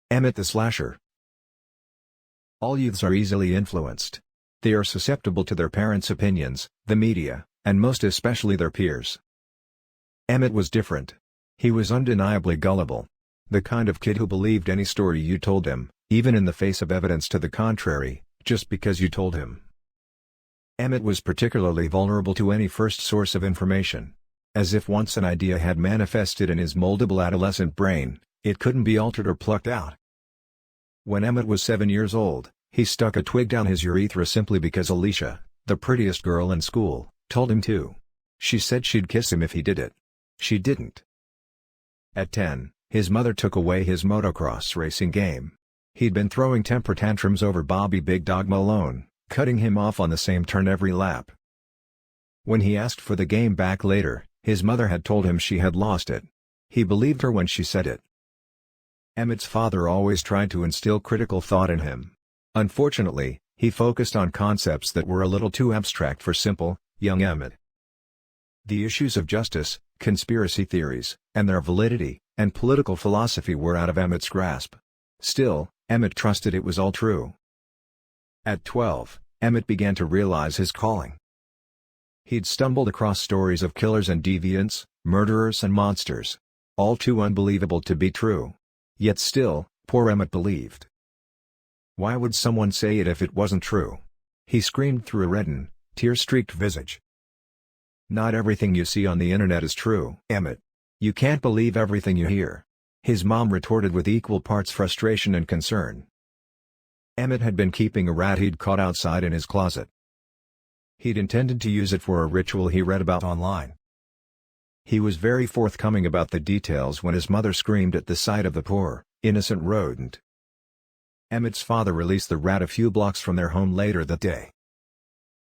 Emmit the Slasher. All youths are easily influenced. They are susceptible to their parents' opinions, the media, and most especially their peers. Emmit was different. He was undeniably gullible. The kind of kid who believed any story you told him, even in the face of evidence to the contrary, just because you told him. Emmit was particularly vulnerable to any first source of information. As if once an idea had manifested in his moldable adolescent brain, it couldn't be altered or plucked out. When Emmit was 7 years old, he stuck a twig down his urethra simply because Alicia, the prettiest girl in school, told him to. She said she'd kiss him if he did it. She didn't. At 10, his mother took away his motocross racing game. He'd been throwing temper tantrums over Bobby Big Dog Malone, cutting him off on the same turn every lap. When he asked for the game back later, his mother had told him she had lost it. He believed her when she said it. Emmit's father always tried to instill critical thought in him. Unfortunately, he focused on concepts that were a little too abstract for simple, young Emmit. The issues of justice, conspiracy theories, and their validity, and political philosophy were out of Emmit's grasp. Still, Emmit trusted it was all true. At 12, Emmit began to realize his calling. He'd stumbled across stories of killers and deviants, murderers and monsters. All too unbelievable to be true. Yet still, poor Emmit believed. Why would someone say it if it wasn't true? He screamed through a reddened, tear-streaked visage. Not everything you see on the internet is true, Emmit. You can't believe everything you hear. His mom retorted with equal parts frustration and concern. Emmit had been keeping a rat he'd caught outside in his closet. He'd intended to use it for a ritual he read about online. He was very forthcoming about the details when his mother screamed at the sight of the poor, innocent rodent. Emmit's father released the rat a few blocks from their home later that day.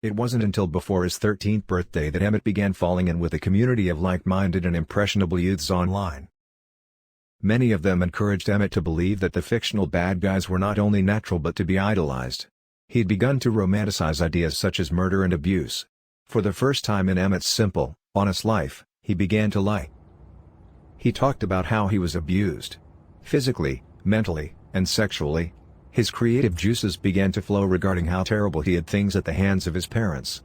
It wasn't until before his 13th birthday that Emmit began falling in with a community of like-minded and impressionable youths online. Many of them encouraged Emmit to believe that the fictional bad guys were not only natural but to be idolized. He'd begun to romanticize ideas such as murder and abuse. For the first time in Emmit's simple, honest life, he began to lie. He talked about how he was abused. Physically, mentally, and sexually. His creative juices began to flow regarding how terrible he had things at the hands of his parents.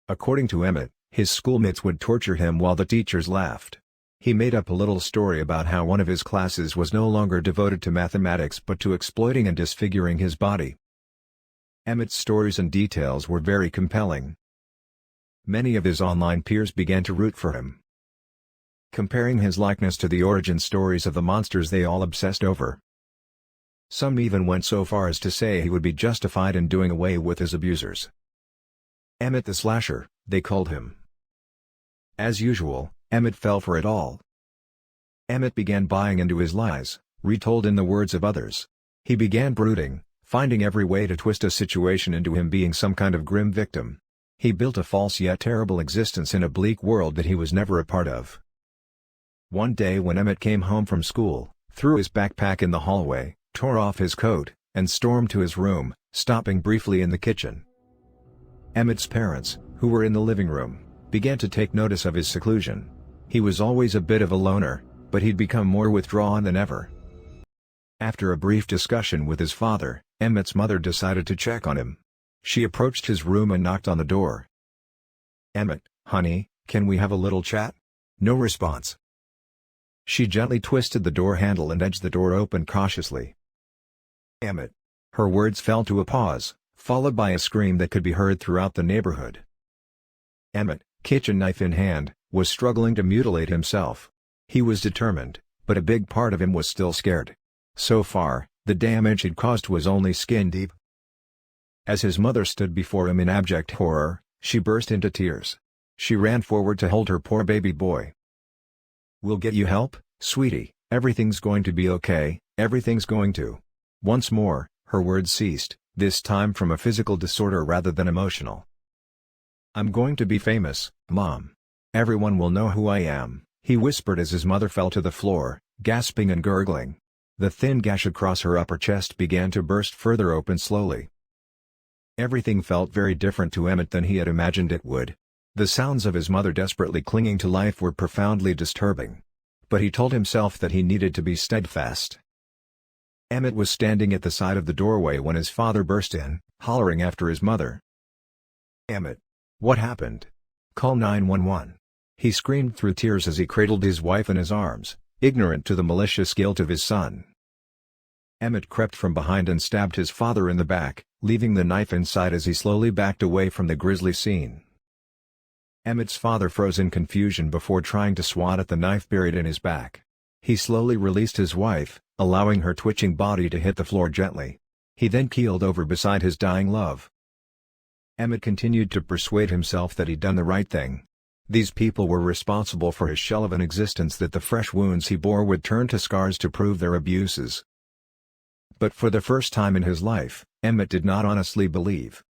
According to Emmit, his schoolmates would torture him while the teachers laughed. He made up a little story about how one of his classes was no longer devoted to mathematics but to exploiting and disfiguring his body. Emmit's stories and details were very compelling. Many of his online peers began to root for him, comparing his likeness to the origin stories of the monsters they all obsessed over. Some even went so far as to say he would be justified in doing away with his abusers. Emmit the Slasher, they called him. As usual, Emmit fell for it all. Emmit began buying into his lies, retold in the words of others. He began brooding, finding every way to twist a situation into him being some kind of grim victim. He built a false yet terrible existence in a bleak world that he was never a part of. One day when Emmit came home from school, threw his backpack in the hallway, tore off his coat, and stormed to his room, stopping briefly in the kitchen. Emmit's parents, who were in the living room, began to take notice of his seclusion. He was always a bit of a loner, but he'd become more withdrawn than ever. After a brief discussion with his father, Emmit's mother decided to check on him. She approached his room and knocked on the door. "Emmit, honey, can we have a little chat?" No response. She gently twisted the door handle and edged the door open cautiously. "Emmit." Her words fell to a pause, followed by a scream that could be heard throughout the neighborhood. Emmit, kitchen knife in hand, was struggling to mutilate himself. He was determined, but a big part of him was still scared. So far, the damage he'd caused was only skin deep. As his mother stood before him in abject horror, she burst into tears. She ran forward to hold her poor baby boy. "We'll get you help, sweetie, everything's going to be okay, everything's going to." Once more, her words ceased, this time from a physical disorder rather than emotional. "I'm going to be famous, Mom. Everyone will know who I am," he whispered as his mother fell to the floor, gasping and gurgling. The thin gash across her upper chest began to burst further open slowly. Everything felt very different to Emmit than he had imagined it would. The sounds of his mother desperately clinging to life were profoundly disturbing. But he told himself that he needed to be steadfast. Emmit was standing at the side of the doorway when his father burst in, hollering after his mother. "Emmit! What happened? Call 911. He screamed through tears as he cradled his wife in his arms, ignorant to the malicious guilt of his son. Emmit crept from behind and stabbed his father in the back, leaving the knife inside as he slowly backed away from the grisly scene. Emmit's father froze in confusion before trying to swat at the knife buried in his back. He slowly released his wife, allowing her twitching body to hit the floor gently. He then keeled over beside his dying love. Emmit continued to persuade himself that he'd done the right thing. These people were responsible for his shell of an existence, that the fresh wounds he bore would turn to scars to prove their abuses. But for the first time in his life, Emmit did not honestly believe.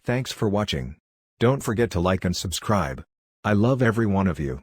Thanks for watching. Don't forget to like and subscribe. I love every one of you.